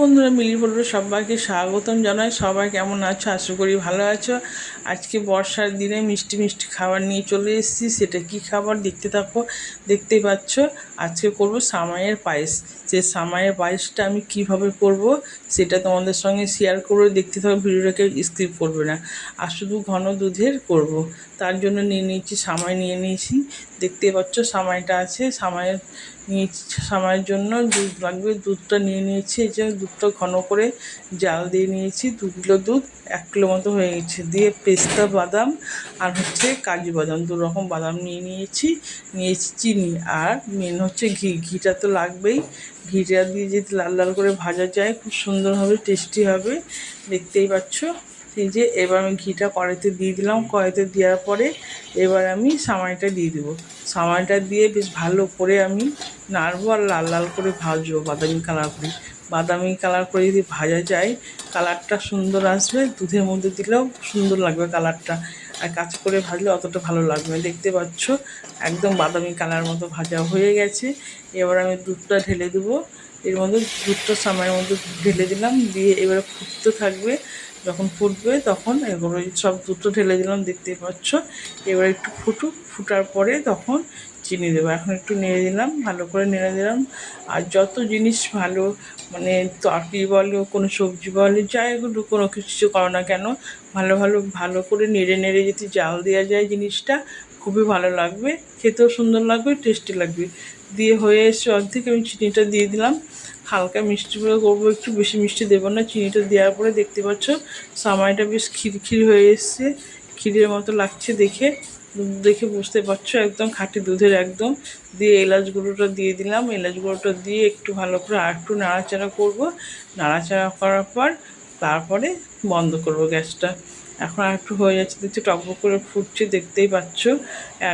বন্ধুরা, মিলি পরিবারে সবাইকে স্বাগতম জানাই। সবাই কেমন আছো? আশা করি ভালো আছো। আজকে বর্ষার দিনে মিষ্টি মিষ্টি খাবার নিয়ে চলে এসেছি। সেটা কি খাবার দেখতে থাকো, দেখতেই পাচ্ছ। আজকে করব সামাইয়ের পায়েস। যে সামাইয়ের পায়েসটা আমি কিভাবে করব সেটা তোমাদের সঙ্গে শেয়ার করে দেখতে থাকো, ভিডিওটাকে স্কিপ করবে না। আর শুধু ঘন দুধের করব। তার জন্য নিয়ে নিয়েছি সামাই, নিয়ে নিয়েছি। দেখতে পাচ্ছ সামাইটা আছে। সামাইয়ের জন্য দুধ লাগবে। দুধটা নিয়ে নিয়েছি। এই যে দুধটা ঘন করে জাল দিয়ে নিয়েছি। 2 কিলো দুধ 1 কিলো মতো হয়ে গেছে। দিয়ে পেস্তা বাদাম আর কাজু বাদাম, 2 রকম বাদাম নিয়েছি চিনি, আর মেন হচ্ছে ঘিটা তো লাগবেই। ঘিটা দিয়ে যদি লাল লাল করে ভাজা যায় খুব সুন্দর হবে, টেস্টি হবে। দেখতেই পাচ্ছ। এই যে এবার আমি ঘিটা কড়াইতে দিয়ে দিলাম। কড়াইতে দেওয়ার পরে এবার আমি সামাইটা দিয়ে দেবো। সামাইটা দিয়ে বেশ ভালো করে আমি নাড়বো আর লাল লাল করে ভাজবো, বাদামি কালার করে যদি ভাজা যায় কালারটা সুন্দর আসবে। দুধের মধ্যে দিলেও সুন্দর লাগবে কালারটা, আর কাঁচা করে ভাজলে অতটা ভালো লাগবে। দেখতে পাচ্ছ একদম বাদামি কালার মতো ভাজা হয়ে গেছে। এবার আমি দুধটা ঢেলে দেবো এর মধ্যে। দুধটা সামাইয়ের মধ্যে ঢেলে দিলাম, দিয়ে এবারে ফুটতে থাকবে। যখন ফুটবে তখন এগুলো সব দুধটা ঢেলে দিলাম, দেখতেই পাচ্ছ। এবার একটু ফুটার পরে তখন চিনি দেবো। এখন একটু নেড়ে দিলাম, ভালো করে নেড়ে দিলাম। আর যত জিনিস ভালো, মানে তরকারি বলো, কোনো সবজি বলো, যাই এগুলো কোনো কিছু করো না কেন, ভালো করে নেড়ে নেড়ে যদি জাল দেওয়া যায় জিনিসটা খুবই ভালো লাগবে, খেতেও সুন্দর লাগবে, টেস্টি লাগবে। দিয়ে হয়ে এসে অর্ধেক আমি চিনিটা দিয়ে দিলাম। হালকা মিষ্টি করে করবো, একটু বেশি মিষ্টি দেবো না। চিনিটা দেওয়ার পরে দেখতে পাচ্ছ সামাইটা বেশ ক্ষীর হয়ে এসছে, ক্ষীরের মতো লাগছে দেখে। দেখে বুঝতে পারছো একদম খাঁটি দুধের একদম। দিয়ে এলাচ গুঁড়োটা দিয়ে দিলাম। এলাচ গুঁড়োটা দিয়ে একটু ভালো করে আর একটু নাড়াচাড়া করব। নাড়াচাড়া করার পর তারপরে বন্ধ করব গ্যাসটা। এখন আর একটু হয়ে যাচ্ছে, দেখছি টকবক করে ফুটছে, দেখতেই পাচ্ছ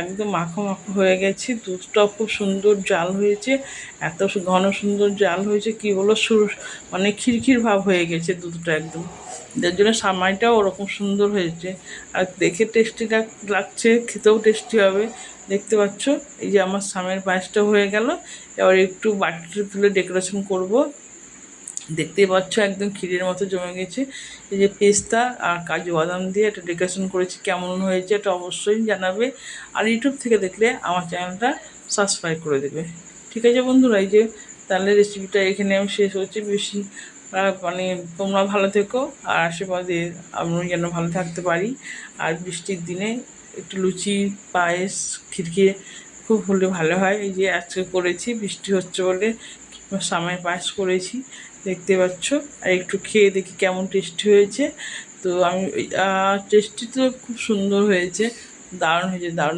একদম মাখো মাখো হয়ে গেছে। দুধটাও খুব সুন্দর জাল হয়েছে, এত ঘন সুন্দর জাল হয়েছে কি বলো, মানে ক্ষীর ভাব হয়ে গেছে দুধটা একদম। যার জন্য সামাইটাও ওরকম সুন্দর হয়েছে, আর দেখে টেস্টি লাগছে, খেতেও টেস্টি হবে। দেখতে পাচ্ছ এই যে আমার সামের পায়েসটা হয়ে গেল। এবার একটু বাটিতে তুলে ডেকোরেশন করব। দেখতেই পাচ্ছ একদম ক্ষীরের মতো জমে গেছে। এই যে পেস্তা আর কাজু বাদাম দিয়ে এটা ডেকোরেশন করেছি, কেমন হয়েছে এটা অবশ্যই জানাবে। আর ইউটিউব থেকে দেখলে আমার চ্যানেলটা সাবস্ক্রাইব করে দেবে। ঠিক আছে বন্ধুরা, এই যে তাহলে রেসিপিটা এখানে আমি শেষ হচ্ছে। বেশি মানে তোমরা ভালো থেকো, আর আশেপাশে আমি যেন ভালো থাকতে পারি। আর বৃষ্টির দিনে একটু লুচি, পায়েস, খিরখে খুব হলে ভালো হয়। এই যে আজকে করেছি, বৃষ্টি হচ্ছে বলে সামাই পায়েস করেছি, দেখতে পাচ্ছ। আর একটু খেয়ে দেখি কেমন টেস্টি হয়েছে। তো আমি টেস্টি তো খুব সুন্দর হয়েছে, দারুণ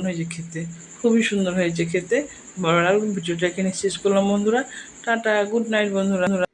হয়েছে খেতে, খুবই সুন্দর হয়েছে খেতে। ভালো লাগলো। ভিডিওটা এখানে শেষ করলাম বন্ধুরা। টাটা, গুড নাইট বন্ধুরা।